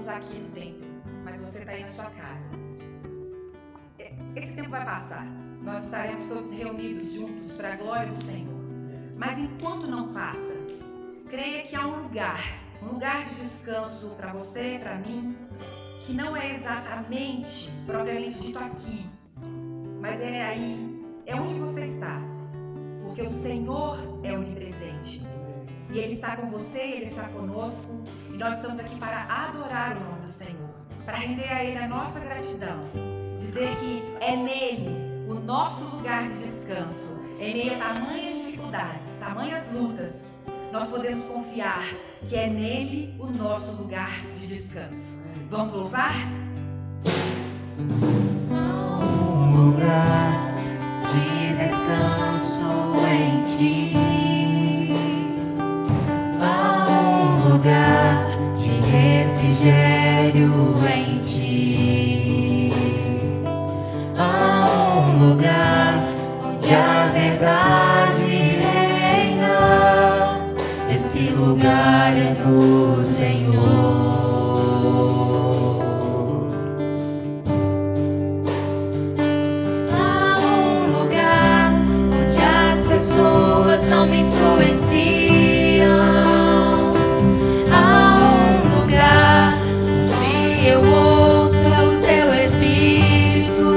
estamos aqui no templo, mas você está aí na sua casa. Esse tempo vai passar. Nós estaremos todos reunidos juntos para a glória do Senhor. Mas enquanto não passa, creia que há um lugar de descanso para você, para mim, que não é exatamente, propriamente dito aqui, mas é aí, é onde você está, porque o Senhor é onipresente, e Ele está com você, Ele está conosco, e nós estamos aqui para adorar o nome do Senhor, para render a Ele a nossa gratidão, dizer que é nele o nosso lugar de descanso, em meio a tamanhas dificuldades, tamanhas lutas, nós podemos confiar que é nele o nosso lugar de descanso. Vamos louvar? Um lugar de descanso em ti. Há um lugar de refrigério em ti. Há um lugar onde a verdade reina. Esse lugar é no Senhor. Não me influenciam. Há um lugar onde eu ouço o teu Espírito.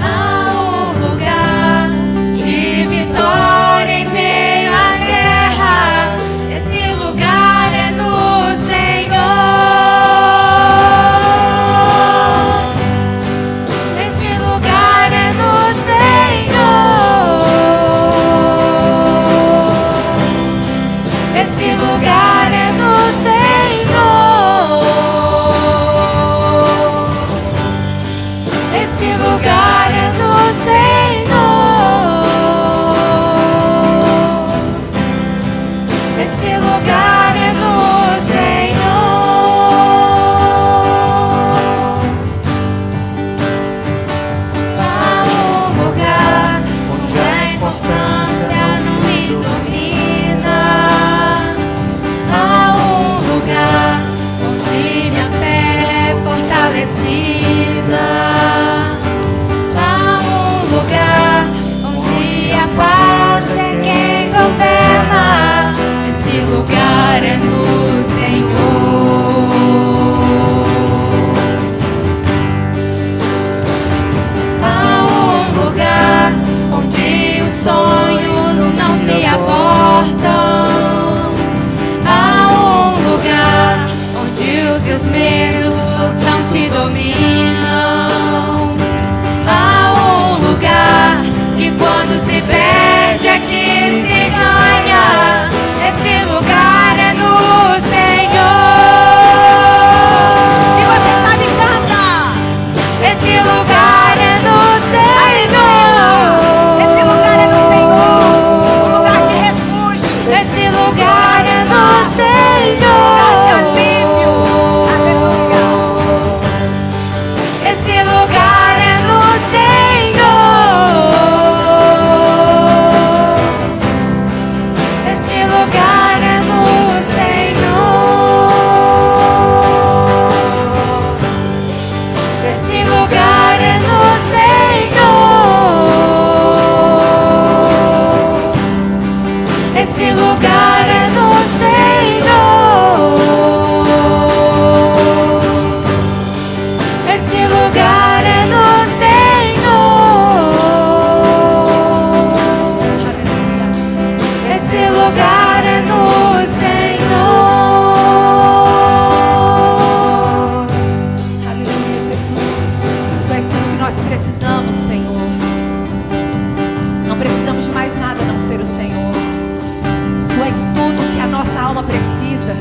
Há um lugar de vitória em meio à guerra. Esse lugar é no Senhor. Esse lugar é no Senhor. Esse lugar é no Senhor. Esse lugar é no Senhor. Esse lugar é no Senhor. Há um lugar onde a inconstância não me domina. Há um lugar onde minha fé é fortalecida. Há um lugar onde a paz é quem governa. Esse lugar é no Senhor. Há um lugar onde os sonhos não se abortam. Onde os seus medos não te dominam. Há um lugar que quando se perde aqui se ganha. Esse lugar é no Senhor. E você sabe cantar. Esse lugar é no Senhor. Esse lugar é no Senhor. Um lugar de refúgio. Esse lugar é no Senhor. Esse lugar é no Senhor. Esse lugar é no Senhor. Esse lugar é no Senhor. Esse lugar é no Senhor. Esse lugar é no Senhor. Esse lugar é no Senhor. Aleluia, Jesus. Tu és tudo que nós precisamos, Senhor. Não precisamos de mais nada a não ser o Senhor. Tu és tudo que a nossa alma precisa.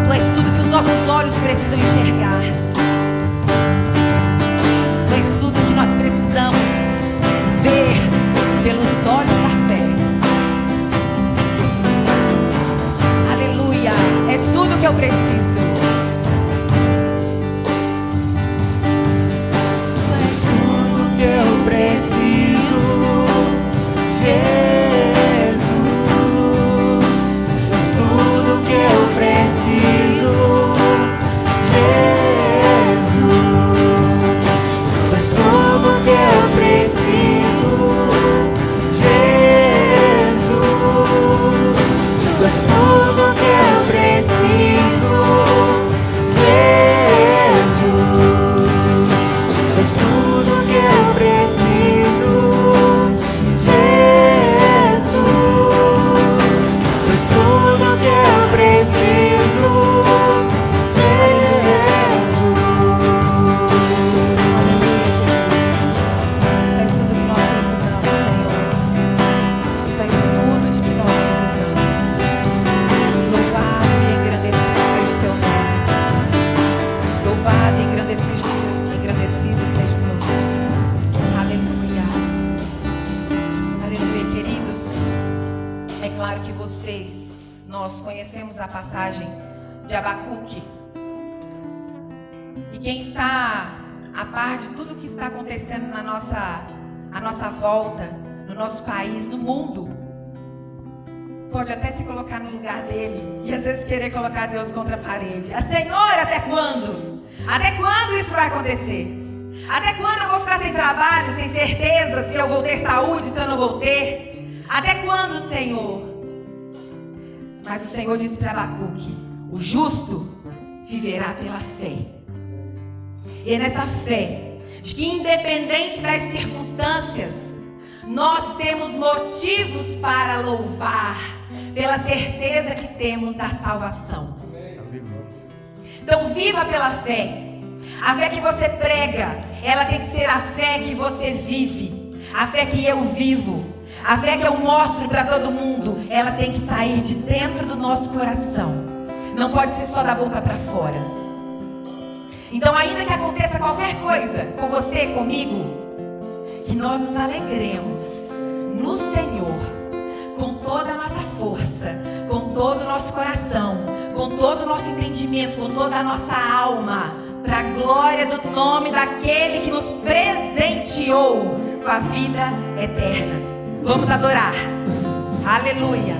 Tu és tudo que os nossos olhos precisam enxergar. Tu és tudo que nós precisamos ver pelos olhos da fé. Aleluia. É tudo que eu preciso. Tu és és tudo que eu preciso, Jesus. Tu és tudo que eu preciso, Jesus. É tudo que nós precisamos, Senhor. Tu és tudo de que nós precisamos. Louvado e engrandecido seja o teu nome. Louvado e engrandecido seja o teu nome. Aleluia. Aleluia, queridos. É claro que nós conhecemos a passagem de Abacuque. E quem está a par de tudo que está acontecendo à nossa volta, no nosso país, no mundo, pode até se colocar no lugar dele e às vezes querer colocar Deus contra a parede. Senhor, até quando? Até quando isso vai acontecer? Até quando eu vou ficar sem trabalho, sem certeza se eu vou ter saúde, se eu não vou ter? Até quando, Senhor? Mas o Senhor disse para Abacuque: o justo viverá pela fé. E é nessa fé de que, independente das circunstâncias, nós temos motivos para louvar, pela certeza que temos da salvação. Então viva pela fé. A fé que você prega, ela tem que ser a fé que você vive. A fé que eu vivo, a fé que eu mostro para todo mundo, ela tem que sair de dentro do nosso coração. Não pode ser só da boca para fora. Então, ainda que aconteça qualquer coisa com você, comigo, que nós nos alegremos no Senhor, com toda a nossa força, com todo o nosso coração, com todo o nosso entendimento, com toda a nossa alma, para a glória do nome daquele que nos presenteou com a vida eterna. Vamos adorar. Aleluia.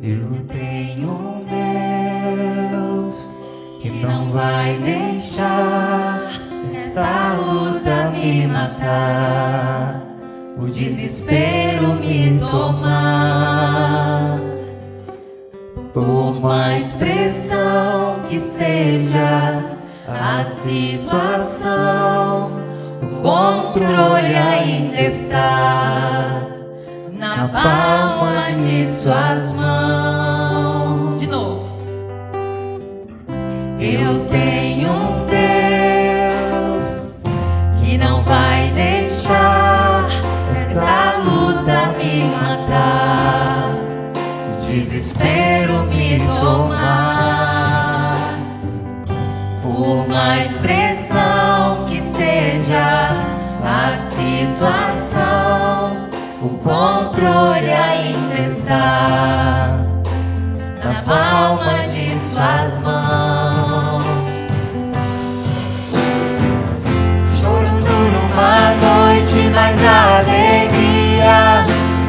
Eu tenho um Deus que não vai deixar essa luta me matar, o desespero me tomar. Por mais pressão que seja a situação, o controle ainda está na palma de suas mãos. De novo. Eu tenho um Deus que não vai deixar essa luta me matar, o desespero me tomar. Por mais pressão que seja a situação, o controle ainda está na palma de suas mãos. Choro dura uma noite, mas a alegria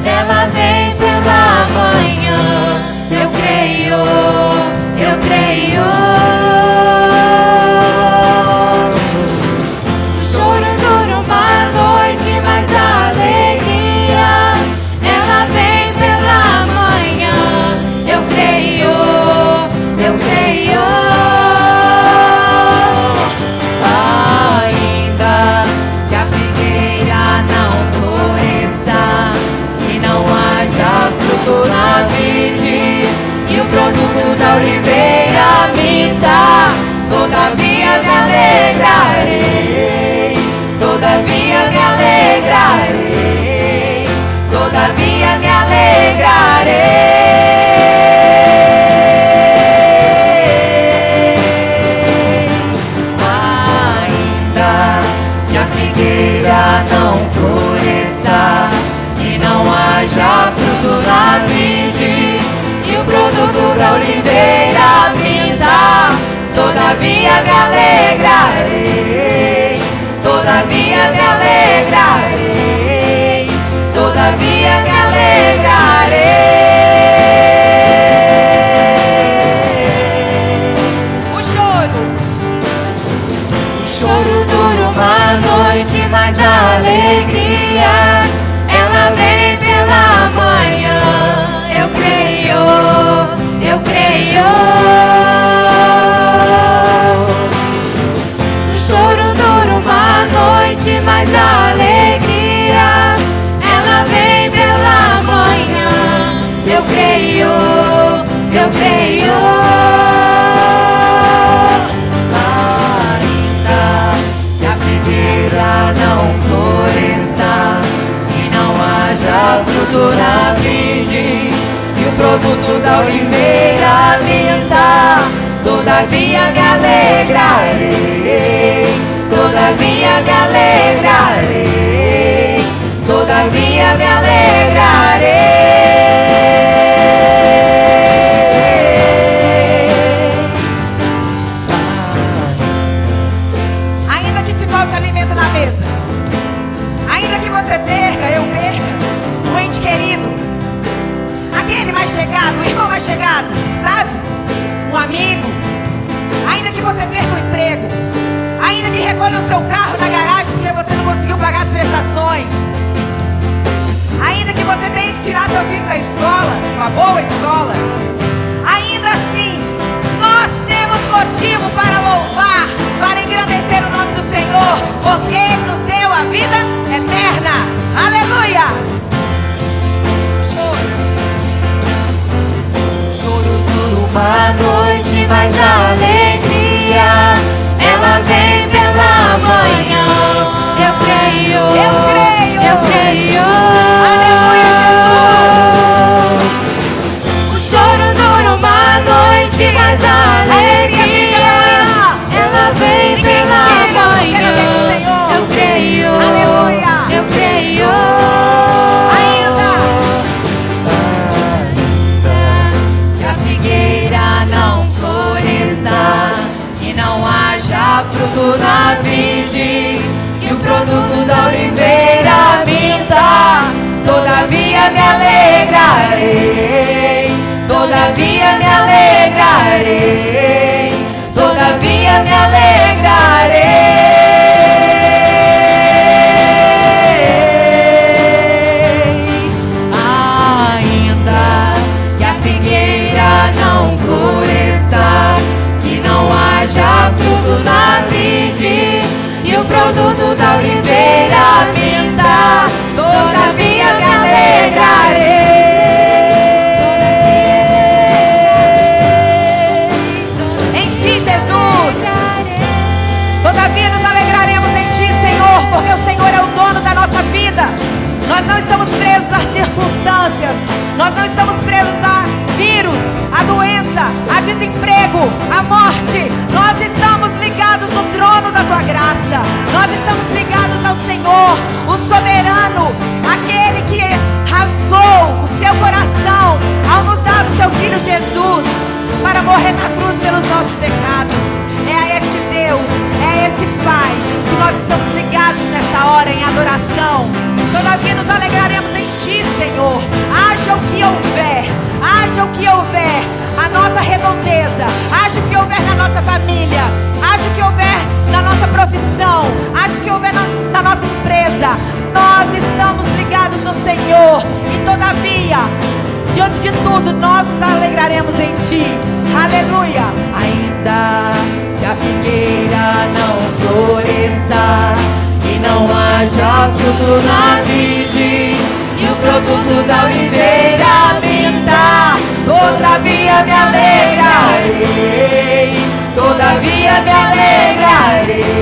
ela vem pela manhã. Eu creio, eu creio. Choro dura uma noite, mas a alegria ela vem pela manhã. Eu creio, eu creio. Ainda que a figueira não floresça e não haja fruto na vide e o produto da oliveira minta, todavia me alegrarei, todavia me alegrarei, todavia me alegrarei. Ainda que a figueira não floresça e não haja fruto na vide e o produto da oliveira minta, todavia me alegrarei, todavia me alegrarei, todavia me alegrarei. O choro dura uma noite, mas a alegria ela vem pela manhã. Eu creio, eu creio. O choro dura uma noite, mas a alegria ela vem pela manhã. Eu creio, eu creio. Ainda que a figueira não floresça e não haja fruto na vide e o produto da oliveira minta, todavia me alegrarei, todavia me alegrarei, todavia me alegrarei. Ainda que te falte alimento na mesa, ainda que você perca, eu perca, o ente querido, aquele mais chegado, o irmão mais chegado, sabe? Um amigo. Ainda que você perca o emprego, ainda que recolha o seu carro na garagem porque você não conseguiu pagar as prestações, ainda que você tenha que tirar seu filho da escola, uma boa escola, ainda assim, nós temos motivo para louvar, para engrandecer o nome do Senhor, porque Ele nos deu a vida eterna. Aleluia! Uma noite, mas a alegria ela vem pela manhã. Eu creio, eu creio, eu creio. Aleluia, Jesus. O choro dura uma noite, mas a alegria ela vem pela manhã. Eu creio, aleluia, eu creio. Fruto na vide e o produto da oliveira minta, todavia me alegrarei, todavia me alegrarei, todavia me alegrarei. Ainda que a figueira não floresça e não haja fruto na vide e o produto da oliveira minta, todavia me alegrarei. Em ti, Jesus, todavia nos alegraremos em ti, Senhor, porque o Senhor é o dono da nossa vida. Nós não estamos presos às circunstâncias, nós não estamos presos a vírus, a doença, a desemprego, a morte. Nós estamos ligados no trono da tua graça. Nós estamos ligados ao Senhor, o soberano, aquele que rasgou o seu coração ao nos dar o seu Filho Jesus para morrer na cruz pelos nossos pecados. É a esse Deus, é a esse Pai que nós estamos ligados nessa hora em adoração. Todavia nos alegraremos em ti, Senhor. Haja o que houver, haja o que houver, a nossa redondeza, haja o que houver na nossa família, haja o que houver na nossa profissão, haja o que houver na nossa empresa. Nós estamos ligados no Senhor e todavia, diante de tudo, nós nos alegraremos em ti. Aleluia! Ainda que a figueira não floresça e não haja fruto na vide e o produto da oliveira minta, todavia me alegrarei, todavia me alegrarei,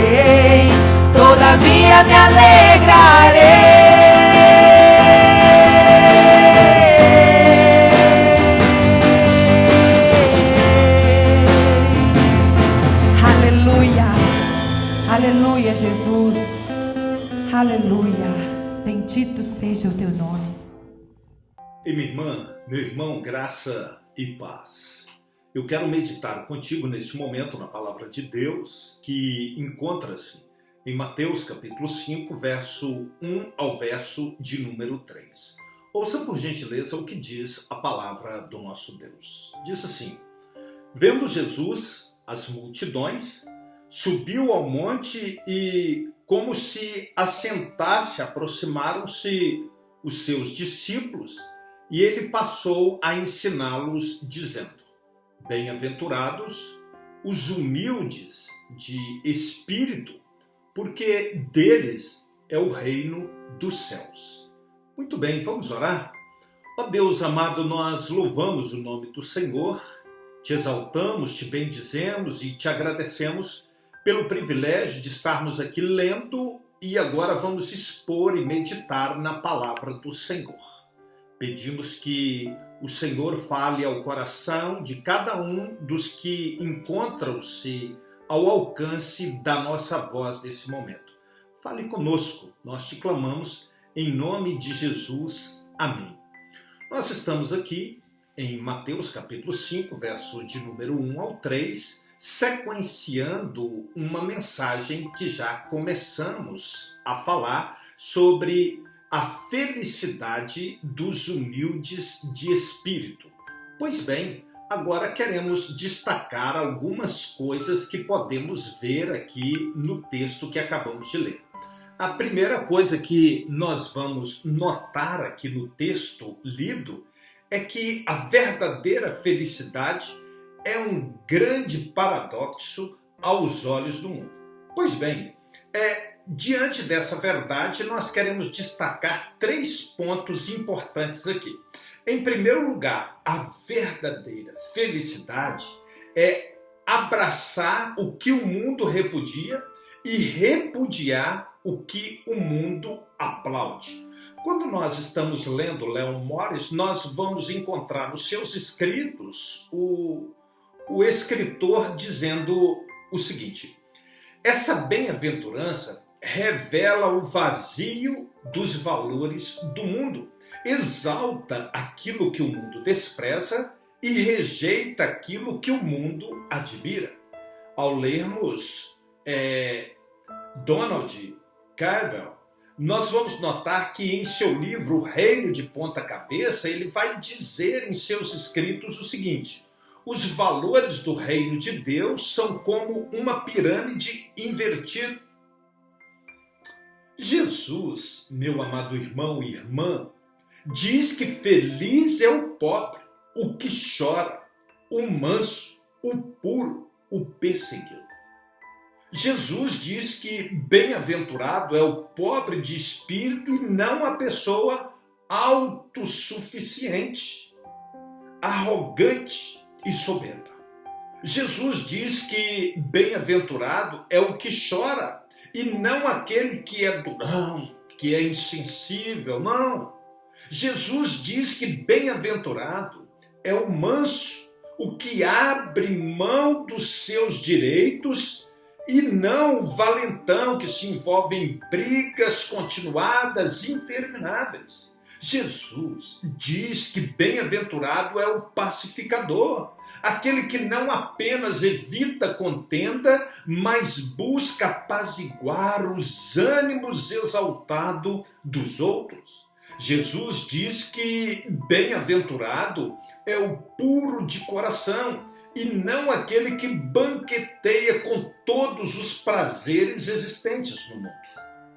todavia me alegrarei. Aleluia, aleluia, Jesus, aleluia, bendito seja o teu nome. E minha irmã, meu irmão, graça e paz. Eu quero meditar contigo neste momento na palavra de Deus, que encontra-se em Mateus capítulo 5, verso 1 ao verso de número 3. Ouça por gentileza o que diz a palavra do nosso Deus. Diz assim: vendo Jesus as multidões, subiu ao monte e, como se assentasse, aproximaram-se os seus discípulos e ele passou a ensiná-los, dizendo: Bem-aventurados os humildes de espírito, porque deles é o reino dos céus. Muito bem, vamos orar? Ó Deus amado, nós louvamos o nome do Senhor, te exaltamos, te bendizemos e te agradecemos pelo privilégio de estarmos aqui lendo e agora vamos expor e meditar na palavra do Senhor. Pedimos que o Senhor fale ao coração de cada um dos que encontram-se ao alcance da nossa voz nesse momento. Fale conosco, nós te clamamos em nome de Jesus. Amém. Nós estamos aqui em Mateus capítulo 5, verso de número 1 ao 3, sequenciando uma mensagem que já começamos a falar sobre a felicidade dos humildes de espírito. Pois bem, agora queremos destacar algumas coisas que podemos ver aqui no texto que acabamos de ler. A primeira coisa que nós vamos notar aqui no texto lido é que a verdadeira felicidade é um grande paradoxo aos olhos do mundo. Pois bem, diante dessa verdade, nós queremos destacar 3 pontos importantes aqui. Em primeiro lugar, a verdadeira felicidade é abraçar o que o mundo repudia e repudiar o que o mundo aplaude. Quando nós estamos lendo Leon Morris, nós vamos encontrar nos seus escritos o escritor dizendo o seguinte: essa bem-aventurança revela o vazio dos valores do mundo, exalta aquilo que o mundo despreza e rejeita aquilo que o mundo admira. Ao lermos Donald Campbell, nós vamos notar que em seu livro O Reino de Ponta Cabeça, ele vai dizer em seus escritos o seguinte: os valores do reino de Deus são como uma pirâmide invertida. Jesus, meu amado irmão e irmã, diz que feliz é o pobre, o que chora, o manso, o puro, o perseguido. Jesus diz que bem-aventurado é o pobre de espírito e não a pessoa autossuficiente, arrogante e soberba. Jesus diz que bem-aventurado é o que chora e não aquele que é durão, que é insensível, não. Jesus diz que bem-aventurado é o manso, o que abre mão dos seus direitos e não o valentão que se envolve em brigas continuadas, intermináveis. Jesus diz que bem-aventurado é o pacificador, aquele que não apenas evita contenda, mas busca apaziguar os ânimos exaltados dos outros. Jesus diz que bem-aventurado é o puro de coração e não aquele que banqueteia com todos os prazeres existentes no mundo.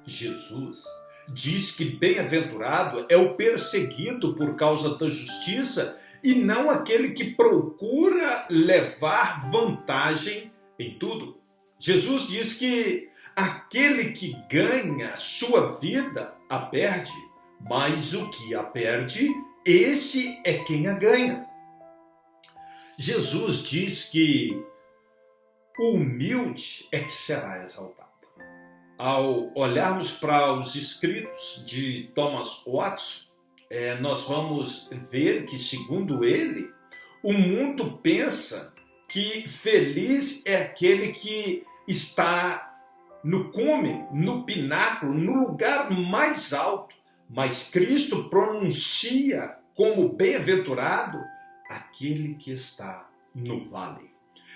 Jesus diz que bem-aventurado é o perseguido por causa da justiça e não aquele que procura levar vantagem em tudo. Jesus diz que aquele que ganha sua vida a perde, mas o que a perde, esse é quem a ganha. Jesus diz que o humilde é que será exaltado. Ao olharmos para os escritos de Thomas Watson, nós vamos ver que, segundo ele, o mundo pensa que feliz é aquele que está no cume, no pináculo, no lugar mais alto, mas Cristo pronuncia como bem-aventurado aquele que está no vale.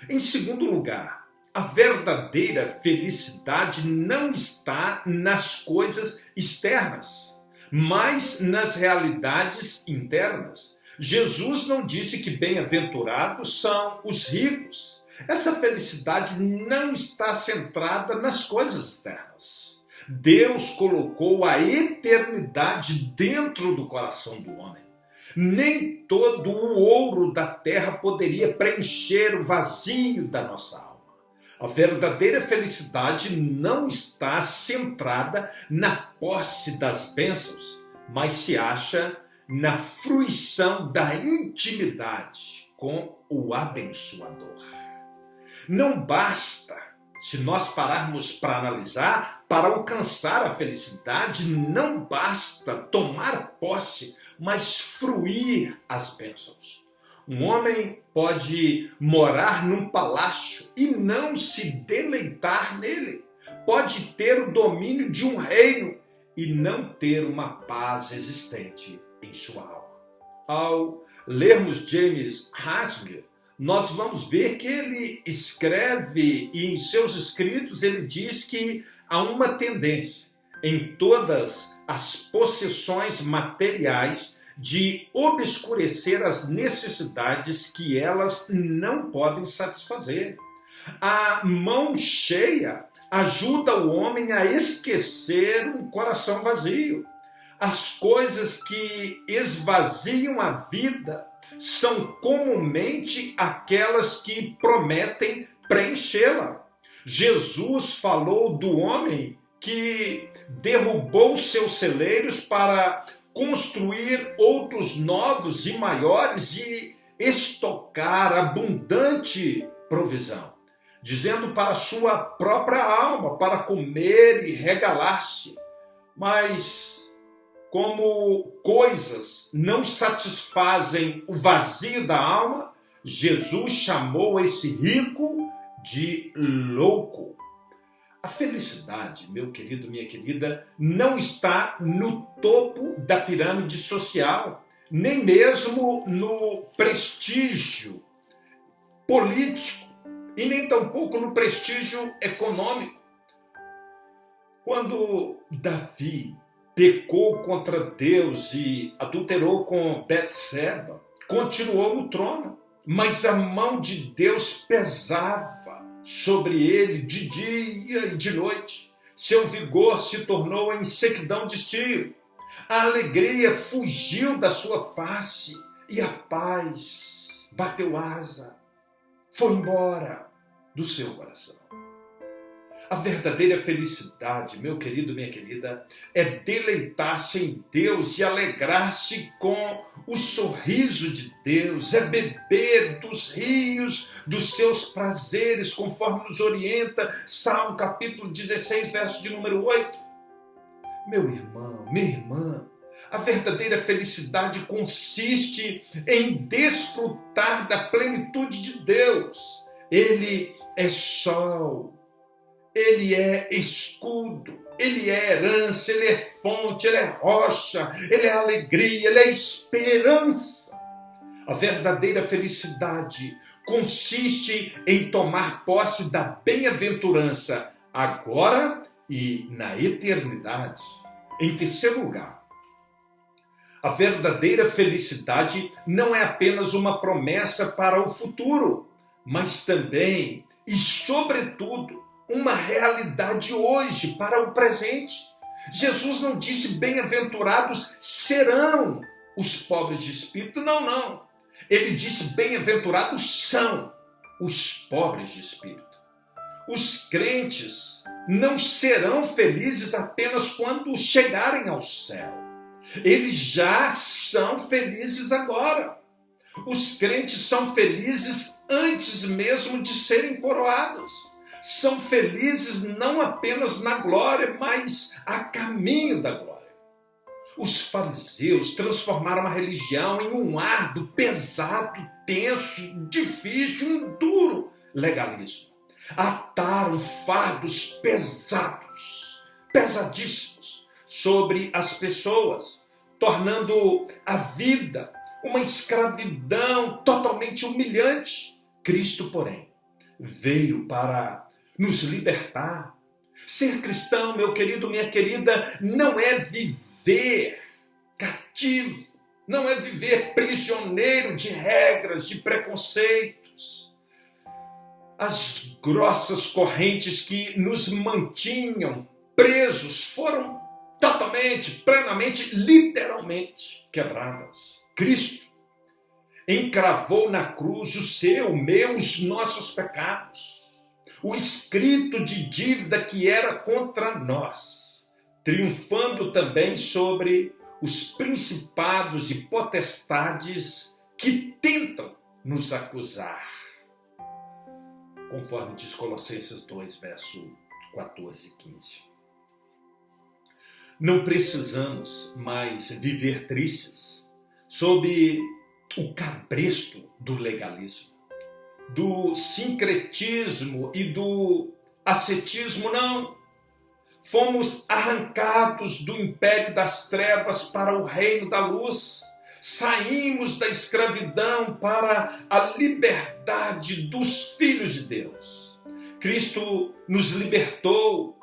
Em segundo lugar, a verdadeira felicidade não está nas coisas externas, mas nas realidades internas. Jesus não disse que bem-aventurados são os ricos. Essa felicidade não está centrada nas coisas externas. Deus colocou a eternidade dentro do coração do homem. Nem todo o ouro da terra poderia preencher o vazio da nossa alma. A verdadeira felicidade não está centrada na posse das bênçãos, mas se acha na fruição da intimidade com o abençoador. Não basta, se nós pararmos para analisar, para alcançar a felicidade, não basta tomar posse, mas fruir as bênçãos. Um homem pode morar num palácio e não se deleitar nele. Pode ter o domínio de um reino e não ter uma paz existente em sua alma. Ao lermos James Hasler, nós vamos ver que ele escreve, e em seus escritos ele diz que há uma tendência em todas as possessões materiais de obscurecer as necessidades que elas não podem satisfazer. A mão cheia ajuda o homem a esquecer um coração vazio. As coisas que esvaziam a vida são comumente aquelas que prometem preenchê-la. Jesus falou do homem que derrubou seus celeiros para construir outros novos e maiores e estocar abundante provisão, dizendo para a sua própria alma, para comer e regalar-se. Mas como coisas não satisfazem o vazio da alma, Jesus chamou esse rico de louco. A felicidade, meu querido, minha querida, não está no topo da pirâmide social, nem mesmo no prestígio político e nem tampouco no prestígio econômico. Quando Davi pecou contra Deus e adulterou com Betseba, continuou no trono, mas a mão de Deus pesava sobre ele de dia e de noite. Seu vigor se tornou em sequidão de estio. A alegria fugiu da sua face e a paz bateu asa, foi embora do seu coração. A verdadeira felicidade, meu querido, minha querida, é deleitar-se em Deus e alegrar-se com o sorriso de Deus, é beber dos rios dos seus prazeres, conforme nos orienta Salmo capítulo 16, verso de número 8. Meu irmão, minha irmã, a verdadeira felicidade consiste em desfrutar da plenitude de Deus. Ele é sol, Ele é escudo, Ele é herança, Ele é fonte, Ele é rocha, Ele é alegria, Ele é esperança. A verdadeira felicidade consiste em tomar posse da bem-aventurança agora e na eternidade. Em terceiro lugar, a verdadeira felicidade não é apenas uma promessa para o futuro, mas também e sobretudo uma realidade hoje, para o presente. Jesus não disse bem-aventurados serão os pobres de espírito, não. Ele disse bem-aventurados são os pobres de espírito. Os crentes não serão felizes apenas quando chegarem ao céu. Eles já são felizes agora. Os crentes são felizes antes mesmo de serem coroados. São felizes não apenas na glória, mas a caminho da glória. Os fariseus transformaram a religião em um árduo, pesado, tenso, difícil, um duro legalismo. Ataram fardos pesadíssimos sobre as pessoas, tornando a vida uma escravidão totalmente humilhante. Cristo, porém, veio para nos libertar. Ser cristão, meu querido, minha querida, não é viver cativo, não é viver prisioneiro de regras, de preconceitos. As grossas correntes que nos mantinham presos foram totalmente, plenamente, literalmente quebradas. Cristo encravou na cruz o seu, o meu, os nossos pecados. O escrito de dívida que era contra nós, triunfando também sobre os principados e potestades que tentam nos acusar. Conforme diz Colossenses 2, verso 14 e 15. Não precisamos mais viver tristes sob o cabresto do legalismo, do sincretismo e do ascetismo, não. Fomos arrancados do império das trevas para o reino da luz. Saímos da escravidão para a liberdade dos filhos de Deus. Cristo nos libertou,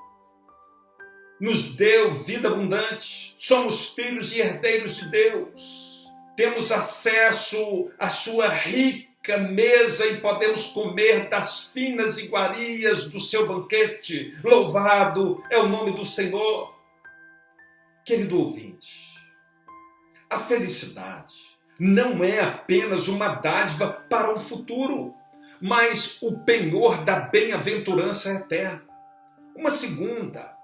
nos deu vida abundante. Somos filhos e herdeiros de Deus. Temos acesso à sua rica mesa e podemos comer das finas iguarias do seu banquete. Louvado é o nome do Senhor. Querido ouvinte, a felicidade não é apenas uma dádiva para o futuro, mas o penhor da bem-aventurança eterna. Uma segunda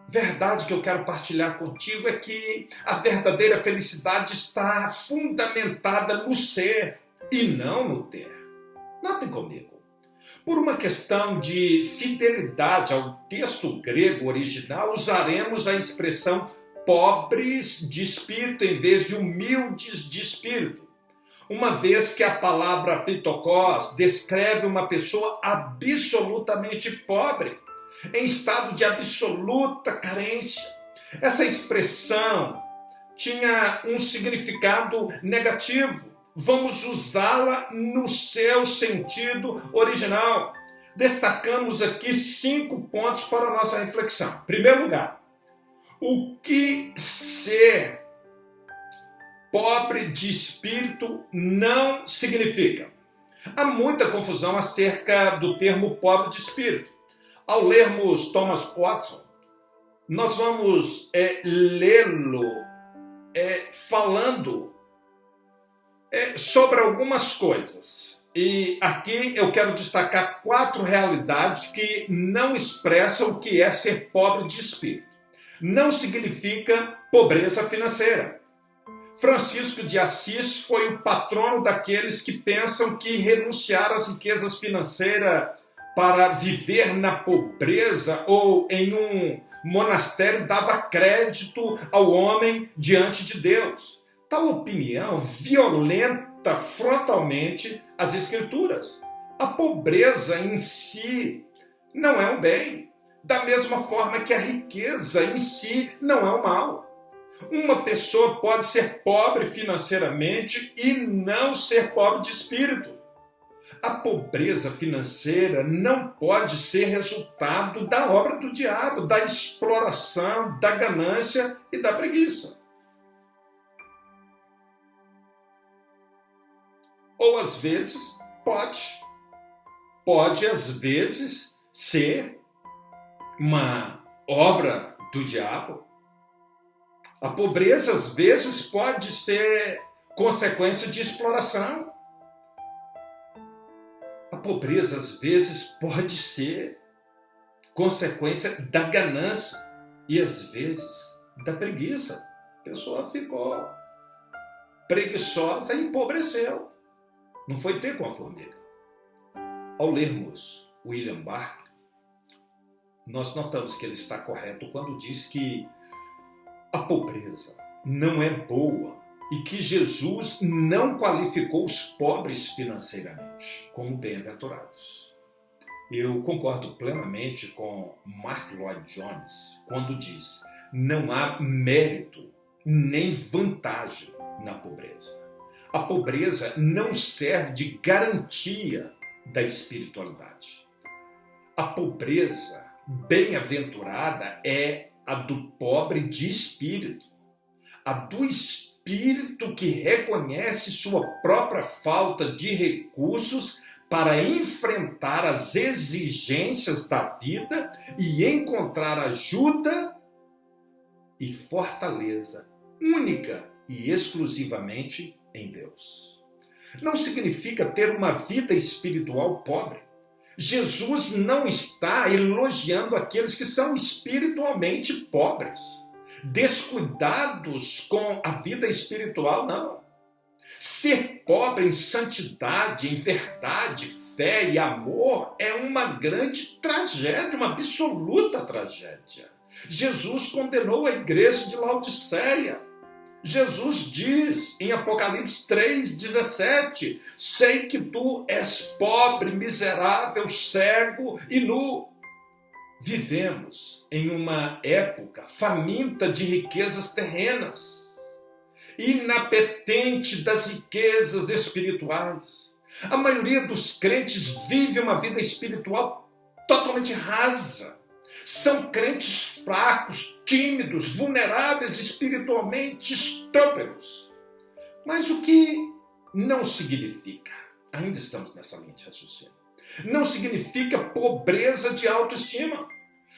verdade que eu quero partilhar contigo é que a verdadeira felicidade está fundamentada no ser e não no ter. Notem comigo. Por uma questão de fidelidade ao texto grego original, usaremos a expressão pobres de espírito em vez de humildes de espírito, uma vez que a palavra pitokos descreve uma pessoa absolutamente pobre, em estado de absoluta carência. Essa expressão tinha um significado negativo. Vamos usá-la no seu sentido original. Destacamos aqui 5 pontos para a nossa reflexão. Em primeiro lugar, o que ser pobre de espírito não significa? Há muita confusão acerca do termo pobre de espírito. Ao lermos Thomas Watson, nós vamos lê-lo falando sobre algumas coisas. E aqui eu quero destacar 4 realidades que não expressam o que é ser pobre de espírito. Não significa pobreza financeira. Francisco de Assis foi o patrono daqueles que pensam que renunciar às riquezas financeiras para viver na pobreza ou em um monastério dava crédito ao homem diante de Deus. Tal opinião violenta frontalmente as Escrituras. A pobreza em si não é um bem, da mesma forma que a riqueza em si não é um mal. Uma pessoa pode ser pobre financeiramente e não ser pobre de espírito. A pobreza financeira não pode ser resultado da obra do diabo, da exploração, da ganância e da preguiça. Ou às vezes pode às vezes ser uma obra do diabo. A pobreza às vezes pode ser consequência de exploração. A pobreza às vezes pode ser consequência da ganância e às vezes da preguiça. A pessoa ficou preguiçosa e empobreceu. Não foi ter com a formiga. Ao lermos William Barclay, nós notamos que ele está correto quando diz que a pobreza não é boa e que Jesus não qualificou os pobres financeiramente como bem-aventurados. Eu concordo plenamente com Mark Lloyd Jones quando diz: não há mérito nem vantagem na pobreza. A pobreza não serve de garantia da espiritualidade. A pobreza bem-aventurada é a do pobre de espírito, a do espírito que reconhece sua própria falta de recursos para enfrentar as exigências da vida e encontrar ajuda e fortaleza única e exclusivamente em Deus. Não significa ter uma vida espiritual pobre. Jesus não está elogiando aqueles que são espiritualmente pobres, descuidados com a vida espiritual, não. Ser pobre em santidade, em verdade, fé e amor é uma grande tragédia, uma absoluta tragédia. Jesus condenou a igreja de Laodiceia. Jesus diz em Apocalipse 3,17: sei que tu és pobre, miserável, cego e nu. Vivemos em uma época faminta de riquezas terrenas, inapetente das riquezas espirituais. A maioria dos crentes vive uma vida espiritual totalmente rasa. São crentes fracos, tímidos, vulneráveis espiritualmente, estrópelos. Mas o que não significa, ainda estamos nessa linha de raciocínio, não significa pobreza de autoestima.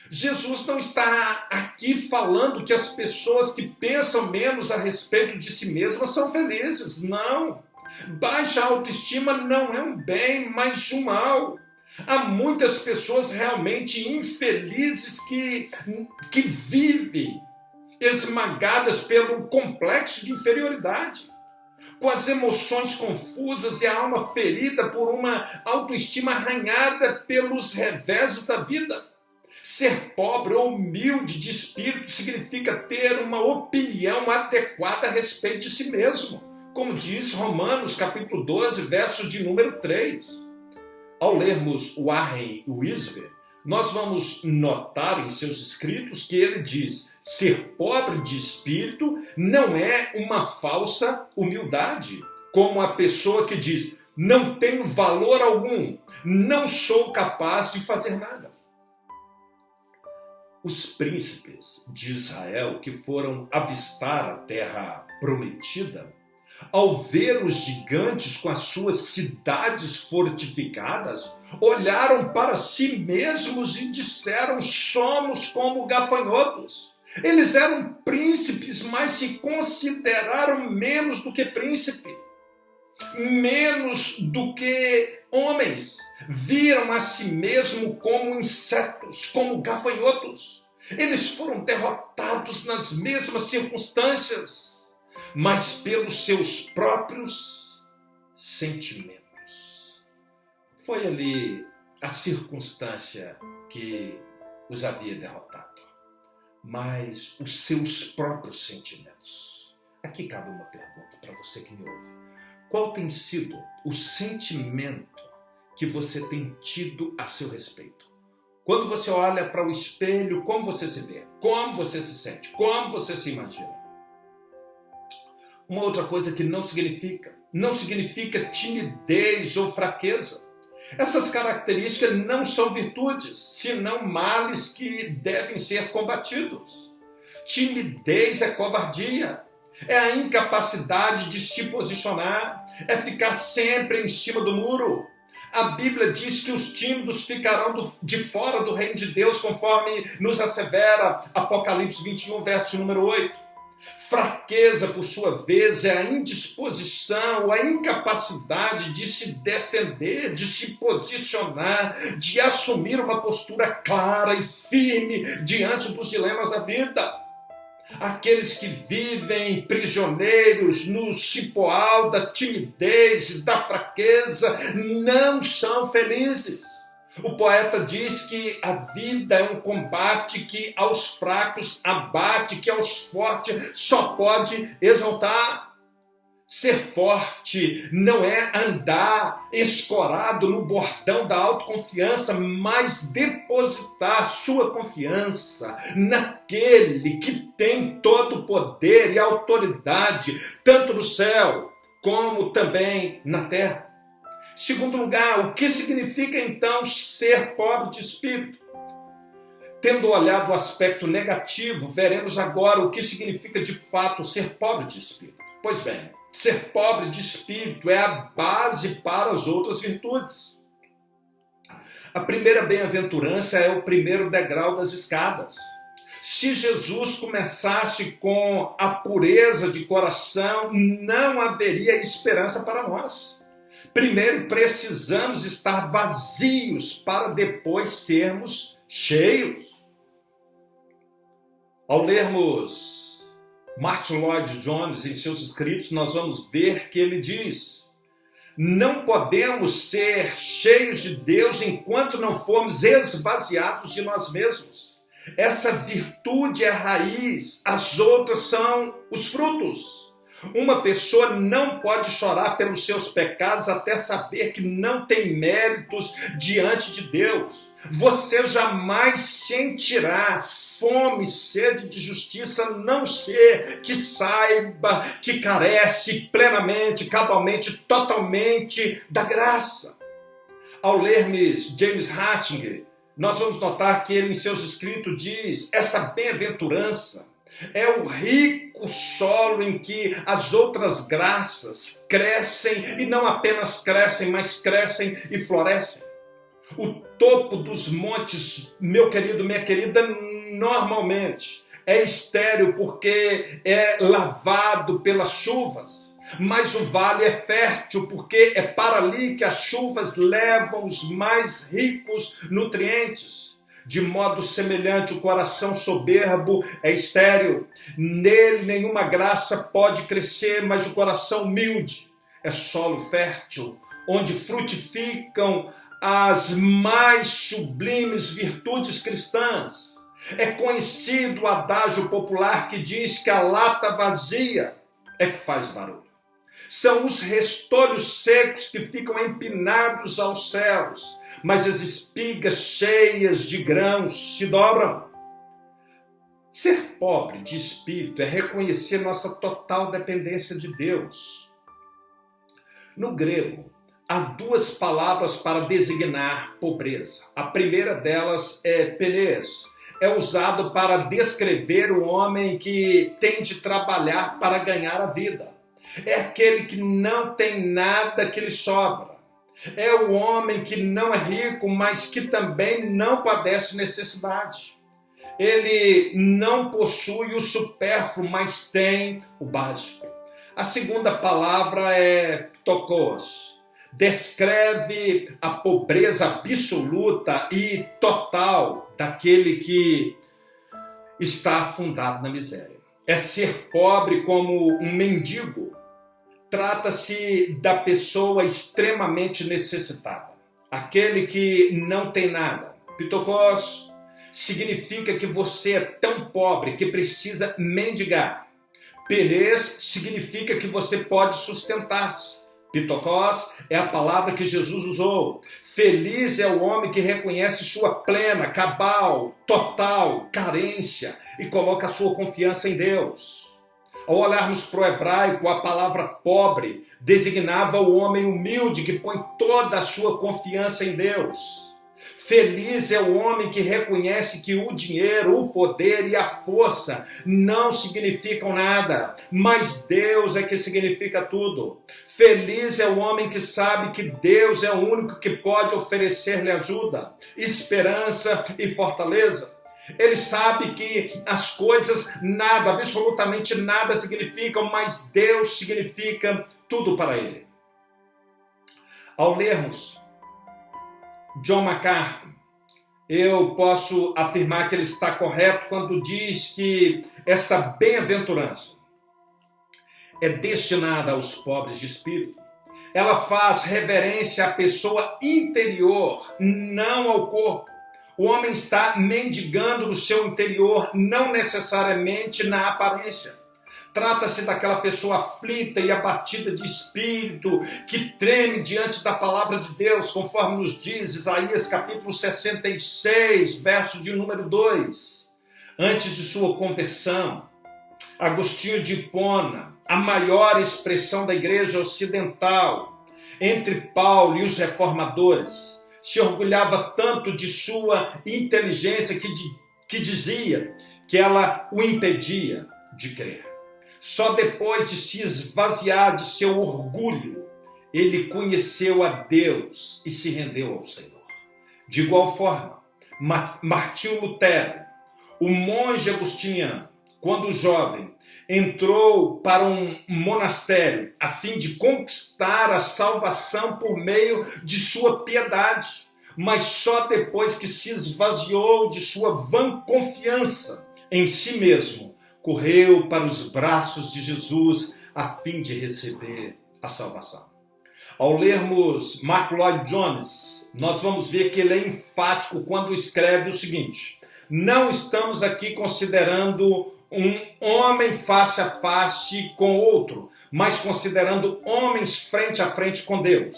Jesus não está aqui falando que as pessoas que pensam menos a respeito de si mesmas são felizes. Não. Baixa autoestima não é um bem, mas um mal. Há muitas pessoas realmente infelizes que vivem esmagadas pelo complexo de inferioridade, com as emoções confusas e a alma ferida por uma autoestima arranhada pelos reveses da vida. Ser pobre ou humilde de espírito significa ter uma opinião adequada a respeito de si mesmo, como diz Romanos capítulo 12, verso de número 3. Ao lermos Warren Wiersbe, nós vamos notar em seus escritos que ele diz: ser pobre de espírito não é uma falsa humildade, como a pessoa que diz: não tenho valor algum, não sou capaz de fazer nada. Os príncipes de Israel que foram avistar a terra prometida, ao ver os gigantes com as suas cidades fortificadas, olharam para si mesmos e disseram: somos como gafanhotos. Eles eram príncipes, mas se consideraram menos do que príncipe, menos do que homens. Viram a si mesmo como insetos, como gafanhotos. Eles foram derrotados nas mesmas circunstâncias, mas pelos seus próprios sentimentos. Foi ali a circunstância que os havia derrotado, mas os seus próprios sentimentos. Aqui cabe uma pergunta para você que me ouve. Qual tem sido o sentimento que você tem tido a seu respeito? Quando você olha para o espelho, como você se vê? Como você se sente? Como você se imagina? Uma outra coisa que não significa timidez ou fraqueza. Essas características não são virtudes, senão males que devem ser combatidos. Timidez é covardia, é a incapacidade de se posicionar, é ficar sempre em cima do muro. A Bíblia diz que os tímidos ficarão de fora do reino de Deus, conforme nos assevera Apocalipse 21, verso número 8. Fraqueza, por sua vez, é a indisposição, a incapacidade de se defender, de se posicionar, de assumir uma postura clara e firme diante dos dilemas da vida. Aqueles que vivem prisioneiros no cipoal da timidez e da fraqueza não são felizes. O poeta diz que a vida é um combate que aos fracos abate, que aos fortes só pode exaltar. Ser forte não é andar escorado no bordão da autoconfiança, mas depositar sua confiança naquele que tem todo o poder e autoridade, tanto no céu como também na terra. Segundo lugar, o que significa então ser pobre de espírito? Tendo olhado o aspecto negativo, veremos agora o que significa de fato ser pobre de espírito. Pois bem, ser pobre de espírito é a base para as outras virtudes. A primeira bem-aventurança é o primeiro degrau das escadas. Se Jesus começasse com a pureza de coração, não haveria esperança para nós. Primeiro precisamos estar vazios para depois sermos cheios. Ao lermos Martin Lloyd-Jones em seus escritos, nós vamos ver que ele diz: não podemos ser cheios de Deus enquanto não formos esvaziados de nós mesmos. Essa virtude é a raiz, as outras são os frutos. Uma pessoa não pode chorar pelos seus pecados até saber que não tem méritos diante de Deus. Você jamais sentirá fome, sede de justiça, a não ser que saiba que carece plenamente, cabalmente, totalmente da graça. Ao lermos James Ratzinger, nós vamos notar que ele em seus escritos diz: esta bem-aventurança é o rico solo em que as outras graças crescem, e não apenas crescem, mas crescem e florescem. O topo dos montes, meu querido, minha querida, normalmente é estéril porque é lavado pelas chuvas, mas o vale é fértil porque é para ali que as chuvas levam os mais ricos nutrientes. De modo semelhante, o coração soberbo é estéril. Nele nenhuma graça pode crescer, mas o coração humilde é solo fértil, onde frutificam as mais sublimes virtudes cristãs. É conhecido o adágio popular que diz que a lata vazia é que faz barulho. São os restolhos secos que ficam empinados aos céus, mas as espigas cheias de grãos se dobram. Ser pobre de espírito é reconhecer nossa total dependência de Deus. No grego, há duas palavras para designar pobreza. A primeira delas é penes. É usado para descrever o homem que tem de trabalhar para ganhar a vida. É aquele que não tem nada que lhe sobra. É o homem que não é rico, mas que também não padece necessidade. Ele não possui o supérfluo, mas tem o básico. A segunda palavra é ptokos. Descreve a pobreza absoluta e total daquele que está afundado na miséria. É ser pobre como um mendigo. Trata-se da pessoa extremamente necessitada, aquele que não tem nada. Ptokos significa que você é tão pobre que precisa mendigar. Penes significa que você pode sustentar-se. Ptokos é a palavra que Jesus usou. Feliz é o homem que reconhece sua plena, cabal, total carência e coloca a sua confiança em Deus. Ao olharmos para o hebraico, a palavra pobre designava o homem humilde que põe toda a sua confiança em Deus. Feliz é o homem que reconhece que o dinheiro, o poder e a força não significam nada, mas Deus é que significa tudo. Feliz é o homem que sabe que Deus é o único que pode oferecer-lhe ajuda, esperança e fortaleza. Ele sabe que as coisas nada, absolutamente nada significam, mas Deus significa tudo para ele. Ao lermos John MacArthur, eu posso afirmar que ele está correto quando diz que esta bem-aventurança é destinada aos pobres de espírito. Ela faz reverência à pessoa interior, não ao corpo. O homem está mendigando no seu interior, não necessariamente na aparência. Trata-se daquela pessoa aflita e abatida de espírito, que treme diante da palavra de Deus, conforme nos diz Isaías capítulo 66, verso de número 2. Antes de sua conversão, Agostinho de Hipona, a maior expressão da igreja ocidental, entre Paulo e os reformadores, se orgulhava tanto de sua inteligência que dizia que ela o impedia de crer. Só depois de se esvaziar de seu orgulho, ele conheceu a Deus e se rendeu ao Senhor. De igual forma, Martinho Lutero, O monge agostiniano, quando jovem, entrou para um monastério a fim de conquistar a salvação por meio de sua piedade, mas só depois que se esvaziou de sua vã confiança em si mesmo, correu para os braços de Jesus a fim de receber a salvação. Ao lermos Mark Lloyd Jones, nós vamos ver que ele é enfático quando escreve o seguinte: não estamos aqui considerando um homem face a face com outro, mas considerando homens frente a frente com Deus.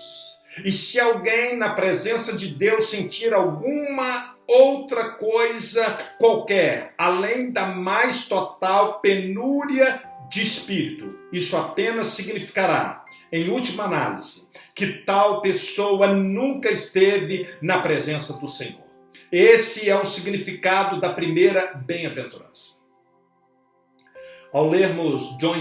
E se alguém na presença de Deus sentir alguma outra coisa qualquer, além da mais total penúria de espírito, isso apenas significará, em última análise, que tal pessoa nunca esteve na presença do Senhor. Esse é o significado da primeira bem-aventurança. Ao lermos John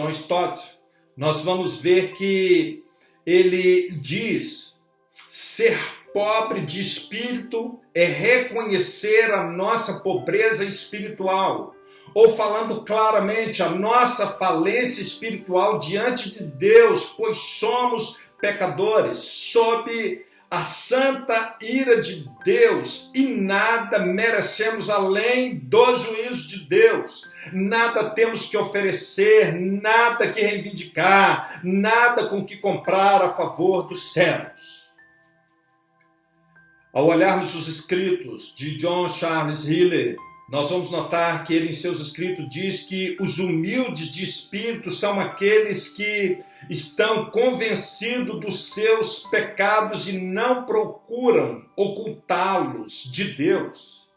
Stott, nós vamos ver que ele diz: ser pobre de espírito é reconhecer a nossa pobreza espiritual, ou falando claramente, a nossa falência espiritual diante de Deus, pois somos pecadores, sob a santa ira de Deus, e nada merecemos além do juízo de Deus. Nada temos que oferecer, nada que reivindicar, nada com que comprar a favor dos céus. Ao olharmos os escritos de John Charles Hiller, nós vamos notar que ele em seus escritos diz que os humildes de espírito são aqueles que estão convencidos dos seus pecados e não procuram ocultá-los de Deus.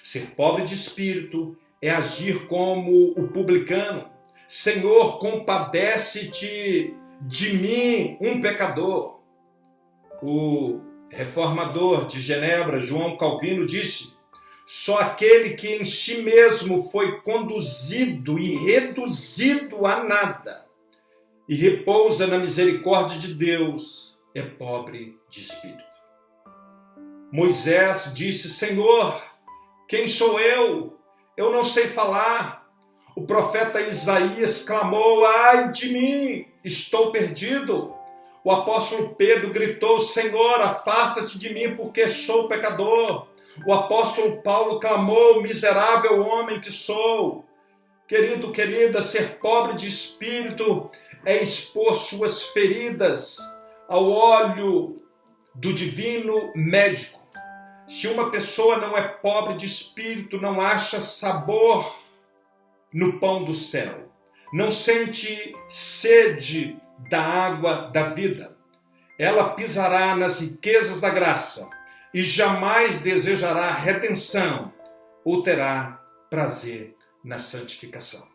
Ser pobre de espírito é agir como o publicano. Senhor, compadece-te de mim, um pecador. O reformador de Genebra, João Calvino, disse: só aquele que em si mesmo foi conduzido e reduzido a nada e repousa na misericórdia de Deus é pobre de espírito. Moisés disse: Senhor, quem sou eu? Eu não sei falar. O profeta Isaías clamou: ai de mim, estou perdido. O apóstolo Pedro gritou: Senhor, afasta-te de mim, porque sou pecador. O apóstolo Paulo clamou: miserável homem que sou. Querido, querida, ser pobre de espírito é expor suas feridas ao óleo do divino médico. Se uma pessoa não é pobre de espírito, não acha sabor no pão do céu, não sente sede da água da vida, ela pisará nas riquezas da graça e jamais desejará redenção ou terá prazer na santificação.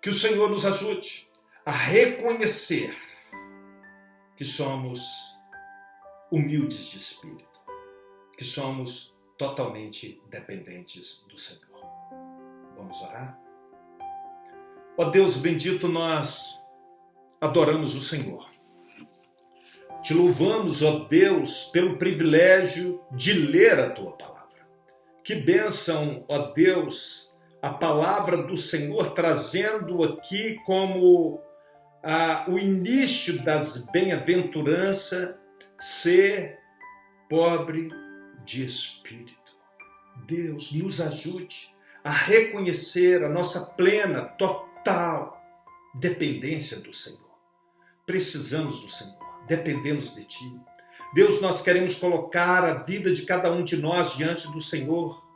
Que o Senhor nos ajude a reconhecer que somos humildes de espírito, que somos totalmente dependentes do Senhor. Vamos orar? Ó Deus bendito, nós adoramos o Senhor. Te louvamos, ó Deus, pelo privilégio de ler a Tua palavra. Que bênção, ó Deus, a palavra do Senhor trazendo aqui como o início das bem-aventuranças, ser pobre de espírito. Deus, nos ajude a reconhecer a nossa plena, total dependência do Senhor. Precisamos do Senhor, dependemos de Ti. Deus, nós queremos colocar a vida de cada um de nós diante do Senhor.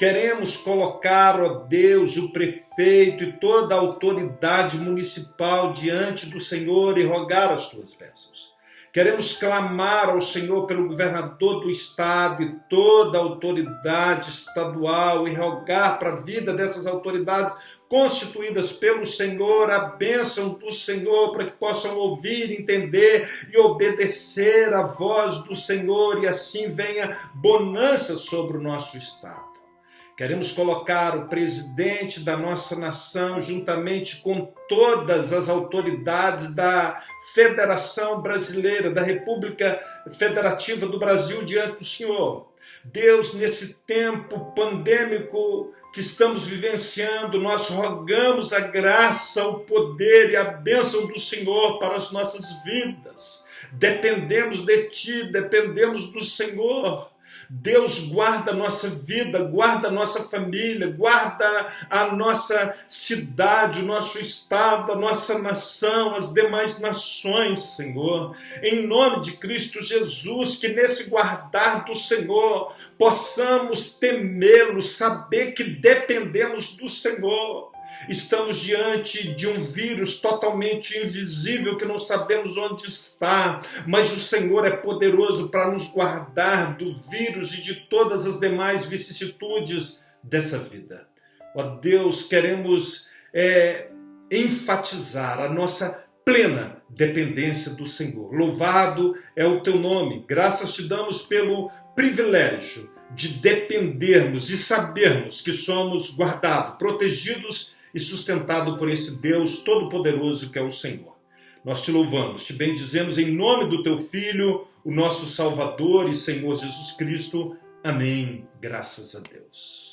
Queremos colocar, ó Deus, o prefeito e toda a autoridade municipal diante do Senhor e rogar as Tuas bênçãos. Queremos clamar ao Senhor pelo governador do estado e toda a autoridade estadual e rogar para a vida dessas autoridades constituídas pelo Senhor a bênção do Senhor para que possam ouvir, entender e obedecer a voz do Senhor e assim venha bonança sobre o nosso estado. Queremos colocar o presidente da nossa nação, juntamente com todas as autoridades da Federação Brasileira, da República Federativa do Brasil, diante do Senhor. Deus, nesse tempo pandêmico que estamos vivenciando, nós rogamos a graça, o poder e a bênção do Senhor para as nossas vidas. Dependemos de Ti, dependemos do Senhor. Deus, guarda a nossa vida, guarda a nossa família, guarda a nossa cidade, o nosso estado, a nossa nação, as demais nações, Senhor. Em nome de Cristo Jesus, que nesse guardar do Senhor possamos temê-lo, saber que dependemos do Senhor. Estamos diante de um vírus totalmente invisível que não sabemos onde está, mas o Senhor é poderoso para nos guardar do vírus e de todas as demais vicissitudes dessa vida. Ó Deus, queremos enfatizar a nossa plena dependência do Senhor. Louvado é o teu nome. Graças te damos pelo privilégio de dependermos e sabermos que somos guardados, protegidos e sustentado por esse Deus todo-poderoso que é o Senhor. Nós te louvamos, te bendizemos em nome do teu Filho, o nosso Salvador e Senhor Jesus Cristo. Amém. Graças a Deus.